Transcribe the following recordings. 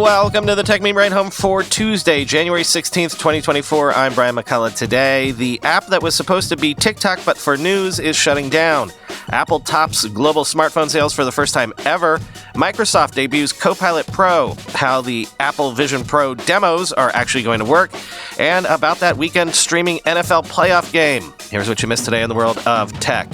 Welcome to the Tech Meme Ride Home for Tuesday, January 16th, 2024. I'm Brian McCullough. Today, the app that was supposed to be TikTok but for news is shutting down. Apple tops global smartphone sales for the first time ever. Microsoft debuts Copilot Pro, how the Apple Vision Pro demos are actually going to work, and about that weekend streaming NFL playoff game. Here's what you missed today in the world of tech.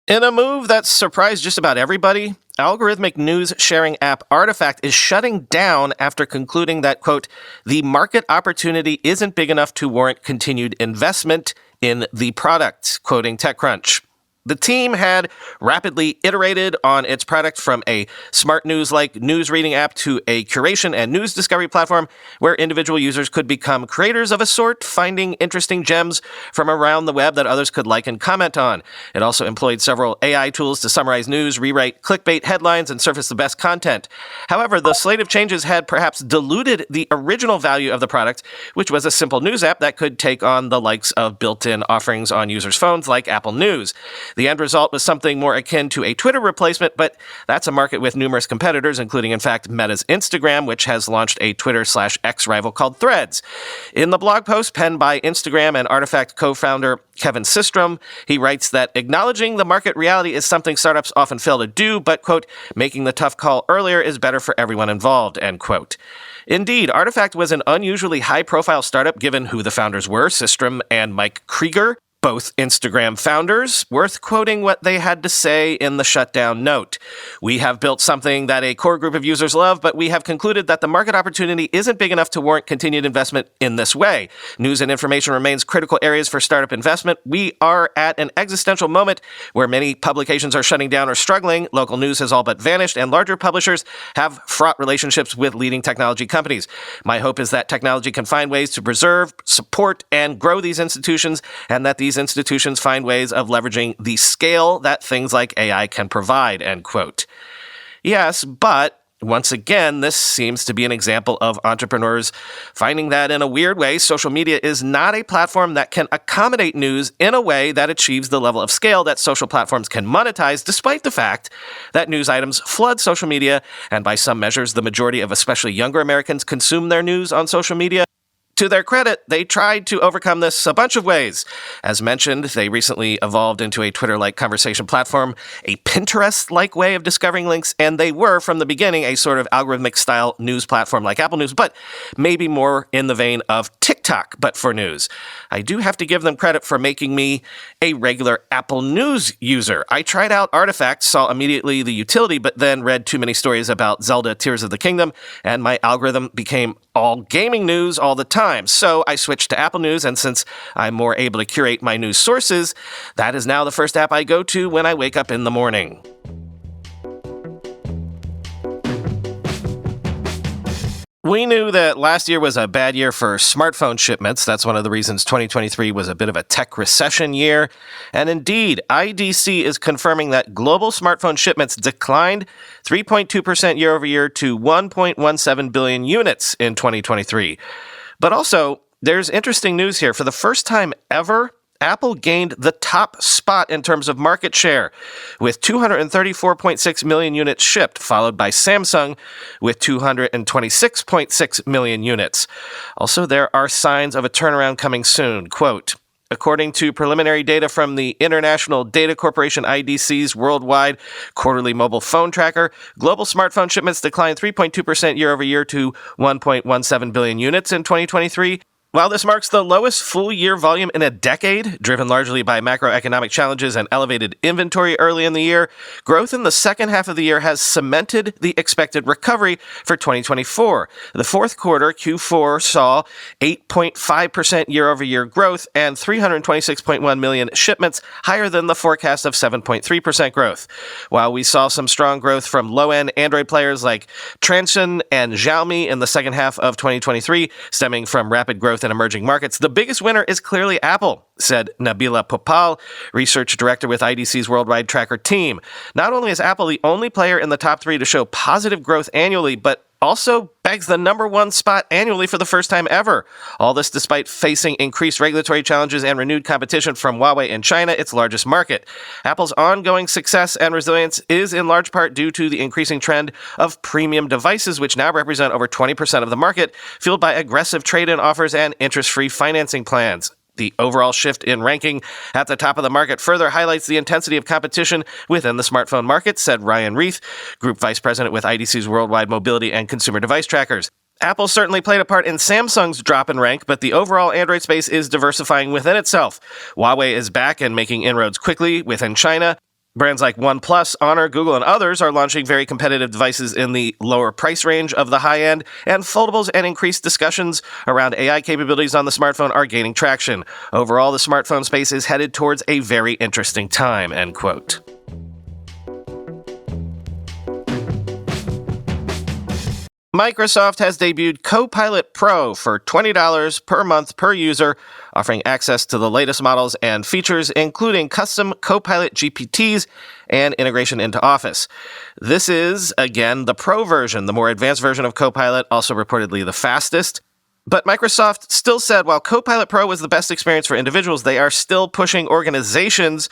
In a move that surprised just about everybody, algorithmic news-sharing app Artifact is shutting down after concluding that, quote, the market opportunity isn't big enough to warrant continued investment in the product, quoting TechCrunch. The team had rapidly iterated on its product from a smart news-like news reading app to a curation and news discovery platform where individual users could become creators of a sort, finding interesting gems from around the web that others could like and comment on. It also employed several AI tools to summarize news, rewrite clickbait headlines, and surface the best content. However, the slate of changes had perhaps diluted the original value of the product, which was a simple news app that could take on the likes of built-in offerings on users' phones like Apple News. The end result was something more akin to a Twitter replacement, but that's a market with numerous competitors, including, in fact, Meta's Instagram, which has launched a Twitter/X rival called Threads. In the blog post penned by Instagram and Artifact co-founder Kevin Systrom, he writes that acknowledging the market reality is something startups often fail to do, but, quote, making the tough call earlier is better for everyone involved, end quote. Indeed, Artifact was an unusually high-profile startup given who the founders were, Systrom and Mike Krieger, both Instagram founders, worth quoting what they had to say in the shutdown note. We have built something that a core group of users love, but we have concluded that the market opportunity isn't big enough to warrant continued investment in this way. News and information remains critical areas for startup investment. We are at an existential moment where many publications are shutting down or struggling, local news has all but vanished, and larger publishers have fraught relationships with leading technology companies. My hope is that technology can find ways to preserve, support, and grow these institutions, and that these institutions find ways of leveraging the scale that things like AI can provide, end quote. Yes, but once again, this seems to be an example of entrepreneurs finding that in a weird way, social media is not a platform that can accommodate news in a way that achieves the level of scale that social platforms can monetize, despite the fact that news items flood social media, and by some measures, the majority of especially younger Americans consume their news on social media. To their credit, they tried to overcome this a bunch of ways. As mentioned, they recently evolved into a Twitter-like conversation platform, a Pinterest-like way of discovering links, and they were, from the beginning, a sort of algorithmic-style news platform like Apple News, but maybe more in the vein of TikTok, but for news. I do have to give them credit for making me a regular Apple News user. I tried out Artifact, saw immediately the utility, but then read too many stories about Zelda Tears of the Kingdom, and my algorithm became all gaming news all the time. So I switched to Apple News, and since I'm more able to curate my news sources, that is now the first app I go to when I wake up in the morning. We knew that last year was a bad year for smartphone shipments. That's one of the reasons 2023 was a bit of a tech recession year. And indeed, IDC is confirming that global smartphone shipments declined 3.2% year over year to 1.17 billion units in 2023. But also, there's interesting news here. For the first time ever, Apple gained the top spot in terms of market share, with 234.6 million units shipped, followed by Samsung with 226.6 million units. Also, there are signs of a turnaround coming soon. Quote, according to preliminary data from the International Data Corporation IDC's worldwide quarterly mobile phone tracker, global smartphone shipments declined 3.2% year over year to 1.17 billion units in 2023. While this marks the lowest full-year volume in a decade, driven largely by macroeconomic challenges and elevated inventory early in the year, growth in the second half of the year has cemented the expected recovery for 2024. The fourth quarter, Q4, saw 8.5% year-over-year growth and 326.1 million shipments, higher than the forecast of 7.3% growth. While we saw some strong growth from low-end Android players like Transsion and Xiaomi in the second half of 2023, stemming from rapid growth in emerging markets, the biggest winner is clearly Apple, said Nabila Popal, research director with IDC's Worldwide Tracker team. Not only is Apple the only player in the top three to show positive growth annually, but also bags the number one spot annually for the first time ever. All this despite facing increased regulatory challenges and renewed competition from Huawei in China, its largest market. Apple's ongoing success and resilience is in large part due to the increasing trend of premium devices, which now represent over 20% of the market, fueled by aggressive trade-in offers and interest-free financing plans. The overall shift in ranking at the top of the market further highlights the intensity of competition within the smartphone market, said Ryan Reith, Group Vice President with IDC's Worldwide Mobility and Consumer Device Trackers. Apple certainly played a part in Samsung's drop in rank, but the overall Android space is diversifying within itself. Huawei is back and making inroads quickly within China. Brands like OnePlus, Honor, Google, and others are launching very competitive devices in the lower price range of the high end, and foldables and increased discussions around AI capabilities on the smartphone are gaining traction. Overall, the smartphone space is headed towards a very interesting time, end quote. Microsoft has debuted Copilot Pro for $20 per month per user, offering access to the latest models and features, including custom Copilot GPTs and integration into Office. This is, again, the Pro version, the more advanced version of Copilot, also reportedly the fastest. But Microsoft still said while Copilot Pro was the best experience for individuals, they are still pushing organizations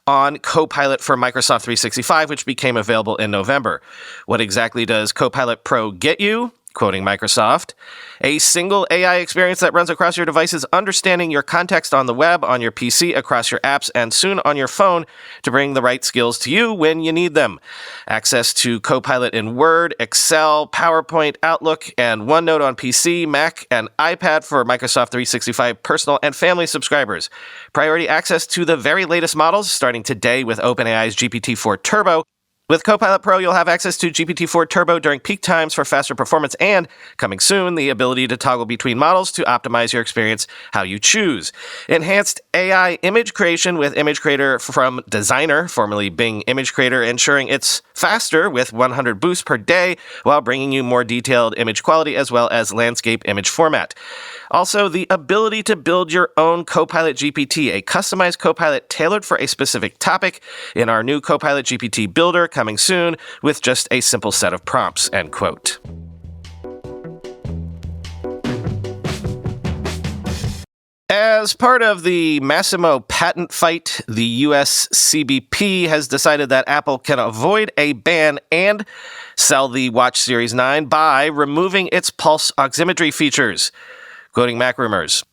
on Copilot for Microsoft 365, which became available in November. What exactly does Copilot Pro get you? Quoting Microsoft, a single AI experience that runs across your devices, understanding your context on the web, on your PC, across your apps, and soon on your phone to bring the right skills to you when you need them. Access to Copilot in Word, Excel, PowerPoint, Outlook, and OneNote on PC, Mac, and iPad for Microsoft 365 personal and family subscribers. Priority access to the very latest models, starting today with OpenAI's GPT-4 Turbo. With Copilot Pro, you'll have access to GPT-4 Turbo during peak times for faster performance and, coming soon, the ability to toggle between models to optimize your experience how you choose. Enhanced AI image creation with Image Creator from Designer, formerly Bing Image Creator, ensuring it's faster with 100 boosts per day while bringing you more detailed image quality as well as landscape image format. Also, the ability to build your own Copilot GPT, a customized Copilot tailored for a specific topic in our new Copilot GPT Builder coming soon with just a simple set of prompts, end quote. As part of the Massimo patent fight, the US CBP has decided that Apple can avoid a ban and sell the Watch Series 9 by removing its pulse oximetry features. Quoting MacRumors,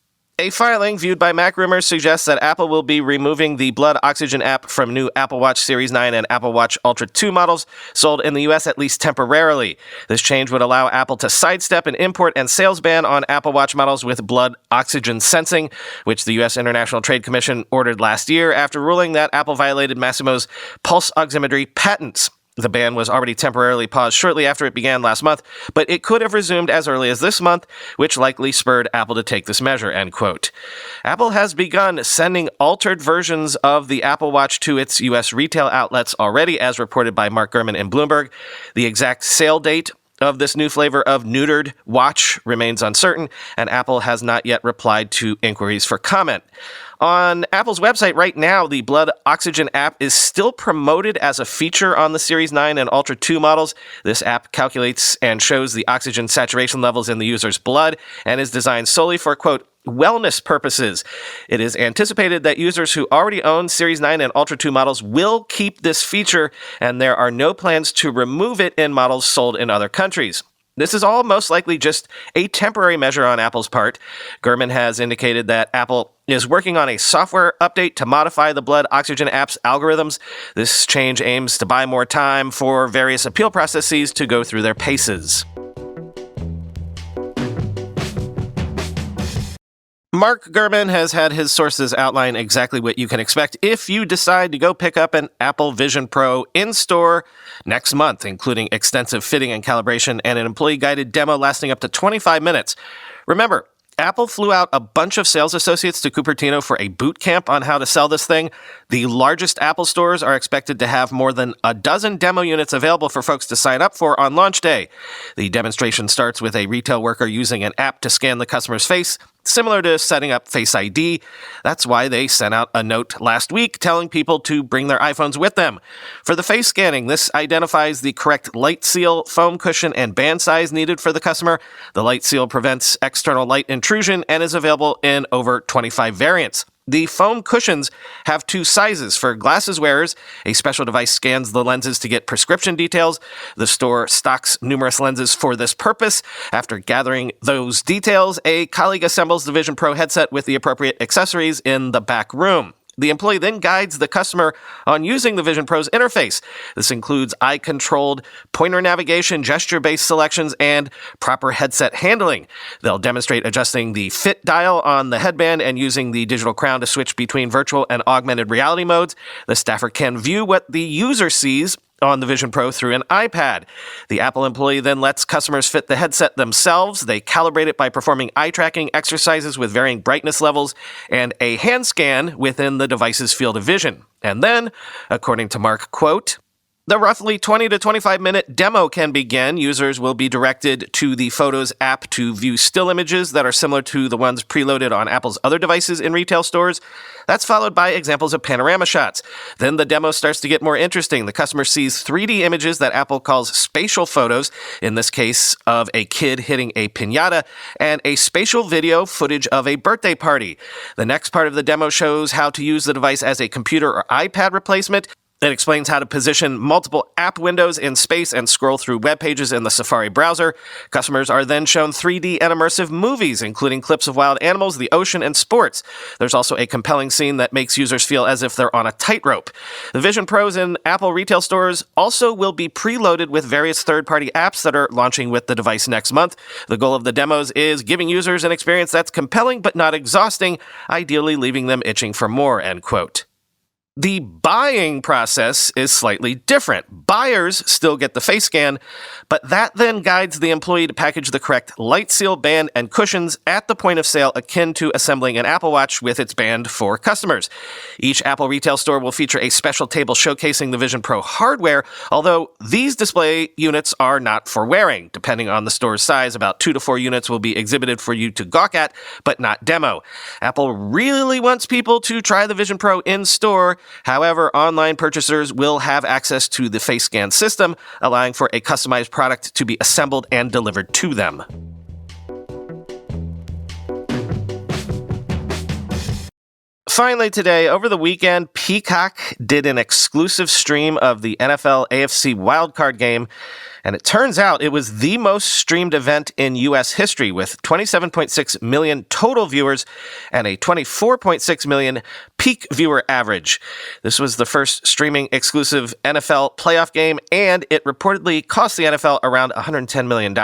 a filing viewed by MacRumors suggests that Apple will be removing the blood oxygen app from new Apple Watch Series 9 and Apple Watch Ultra 2 models sold in the U.S. at least temporarily. This change would allow Apple to sidestep an import and sales ban on Apple Watch models with blood oxygen sensing, which the U.S. International Trade Commission ordered last year after ruling that Apple violated Massimo's pulse oximetry patents. The ban was already temporarily paused shortly after it began last month, but it could have resumed as early as this month, which likely spurred Apple to take this measure, end quote. Apple has begun sending altered versions of the Apple Watch to its U.S. retail outlets already, as reported by Mark Gurman in Bloomberg. The exact sale date of this new flavor of neutered watch remains uncertain, and Apple has not yet replied to inquiries for comment. On Apple's website right now, the blood oxygen app is still promoted as a feature on the Series 9 and Ultra 2 models. This app calculates and shows the oxygen saturation levels in the user's blood and is designed solely for, quote, wellness purposes. It is anticipated that users who already own Series 9 and Ultra 2 models will keep this feature, and there are no plans to remove it in models sold in other countries. This is all most likely just a temporary measure on Apple's part. Gurman has indicated that Apple is working on a software update to modify the blood oxygen app's algorithms. This change aims to buy more time for various appeal processes to go through their paces. Mark Gurman has had his sources outline exactly what you can expect if you decide to go pick up an Apple Vision Pro in-store next month, including extensive fitting and calibration and an employee-guided demo lasting up to 25 minutes. Remember, Apple flew out a bunch of sales associates to Cupertino for a boot camp on how to sell this thing. The largest Apple stores are expected to have more than a dozen demo units available for folks to sign up for on launch day. The demonstration starts with a retail worker using an app to scan the customer's face similar to setting up Face ID. That's why they sent out a note last week telling people to bring their iPhones with them. For the face scanning, this identifies the correct light seal, foam cushion, and band size needed for the customer. The light seal prevents external light intrusion and is available in over 25 variants. The foam cushions have 2 sizes. For glasses wearers, a special device scans the lenses to get prescription details. The store stocks numerous lenses for this purpose. After gathering those details, a colleague assembles the Vision Pro headset with the appropriate accessories in the back room. The employee then guides the customer on using the Vision Pro's interface. This includes eye-controlled pointer navigation, gesture-based selections, and proper headset handling. They'll demonstrate adjusting the fit dial on the headband and using the digital crown to switch between virtual and augmented reality modes. The staffer can view what the user sees on the Vision Pro through an iPad. The Apple employee then lets customers fit the headset themselves. They calibrate it by performing eye tracking exercises with varying brightness levels and a hand scan within the device's field of vision. And then, according to Mark, quote, the roughly 20 to 25-minute demo can begin. Users will be directed to the Photos app to view still images that are similar to the ones preloaded on Apple's other devices in retail stores. That's followed by examples of panorama shots. Then the demo starts to get more interesting. The customer sees 3D images that Apple calls spatial photos, in this case of a kid hitting a piñata, and a spatial video footage of a birthday party. The next part of the demo shows how to use the device as a computer or iPad replacement. It explains how to position multiple app windows in space and scroll through web pages in the Safari browser. Customers are then shown 3D and immersive movies, including clips of wild animals, the ocean, and sports. There's also a compelling scene that makes users feel as if they're on a tightrope. The Vision Pros in Apple retail stores also will be preloaded with various third-party apps that are launching with the device next month. The goal of the demos is giving users an experience that's compelling but not exhausting, ideally leaving them itching for more, end quote. The buying process is slightly different. Buyers still get the face scan, but that then guides the employee to package the correct light seal, band, and cushions at the point of sale, akin to assembling an Apple Watch with its band for customers. Each Apple retail store will feature a special table showcasing the Vision Pro hardware, although these display units are not for wearing. Depending on the store's size, about 2 to 4 units will be exhibited for you to gawk at, but not demo. Apple really wants people to try the Vision Pro in store. However, online purchasers will have access to the face scan system, allowing for a customized product to be assembled and delivered to them. Finally today, over the weekend, Peacock did an exclusive stream of the NFL AFC Wildcard game, and it turns out it was the most streamed event in U.S. history, with 27.6 million total viewers and a 24.6 million peak viewer average. This was the first streaming exclusive NFL playoff game, and it reportedly cost the NFL around $110 million.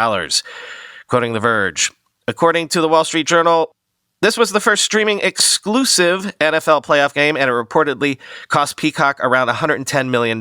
Quoting The Verge, according to the Wall Street Journal, this was the first streaming exclusive NFL playoff game, and it reportedly cost Peacock around $110 million,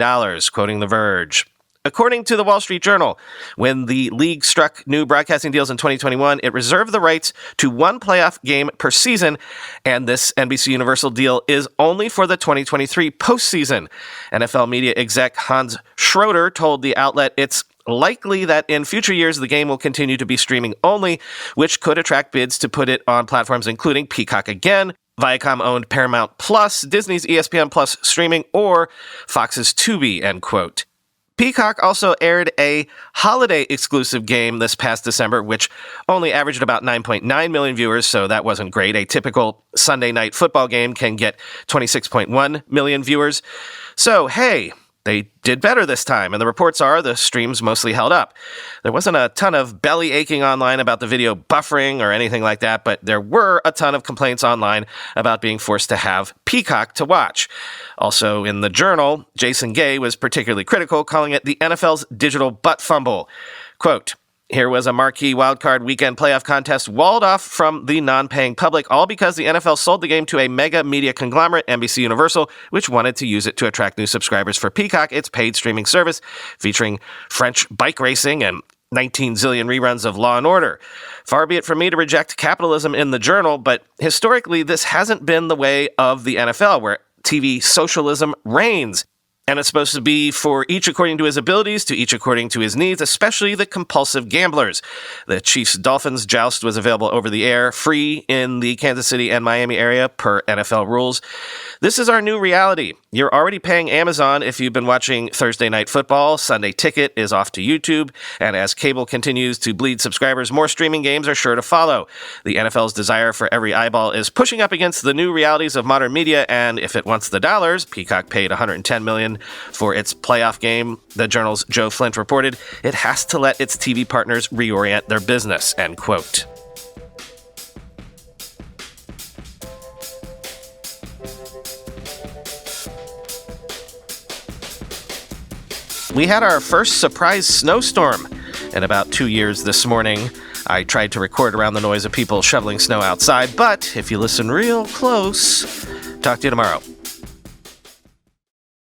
quoting The Verge. According to the Wall Street Journal, when the league struck new broadcasting deals in 2021, it reserved the rights to 1 playoff game per season, and this NBC Universal deal is only for the 2023 postseason. NFL media exec Hans Schroeder told the outlet it's likely that in future years the game will continue to be streaming only, which could attract bids to put it on platforms including Peacock again, Viacom-owned Paramount Plus, Disney's ESPN Plus streaming, or Fox's Tubi, end quote. Peacock also aired a holiday-exclusive game this past December, which only averaged about 9.9 million viewers, so that wasn't great. A typical Sunday night football game can get 26.1 million viewers. So, hey, they did better this time, and the reports are the streams mostly held up. There wasn't a ton of belly aching online about the video buffering or anything like that, but there were a ton of complaints online about being forced to have Peacock to watch. Also in the Journal, Jason Gay was particularly critical, calling it the NFL's digital Buttfumble. Quote, here was a marquee wildcard weekend playoff contest walled off from the non-paying public, all because the NFL sold the game to a mega media conglomerate, NBC Universal, which wanted to use it to attract new subscribers for Peacock, its paid streaming service, featuring French bike racing and 19 zillion reruns of Law & Order. Far be it from me to reject capitalism in the Journal, but historically this hasn't been the way of the NFL, where TV socialism reigns. And it's supposed to be for each according to his abilities, to each according to his needs, especially the compulsive gamblers. The Chiefs-Dolphins joust was available over the air, free in the Kansas City and Miami area per NFL rules. This is our new reality. You're already paying Amazon if you've been watching Thursday Night Football. Sunday Ticket is off to YouTube. And as cable continues to bleed subscribers, more streaming games are sure to follow. The NFL's desire for every eyeball is pushing up against the new realities of modern media, and if it wants the dollars, Peacock paid $110 million for its playoff game. The Journal's Joe Flint reported it has to let its TV partners reorient their business, end quote. We had our first surprise snowstorm in about 2 years this morning. I tried to record around the noise of people shoveling snow outside, but if you listen real close, talk to you tomorrow.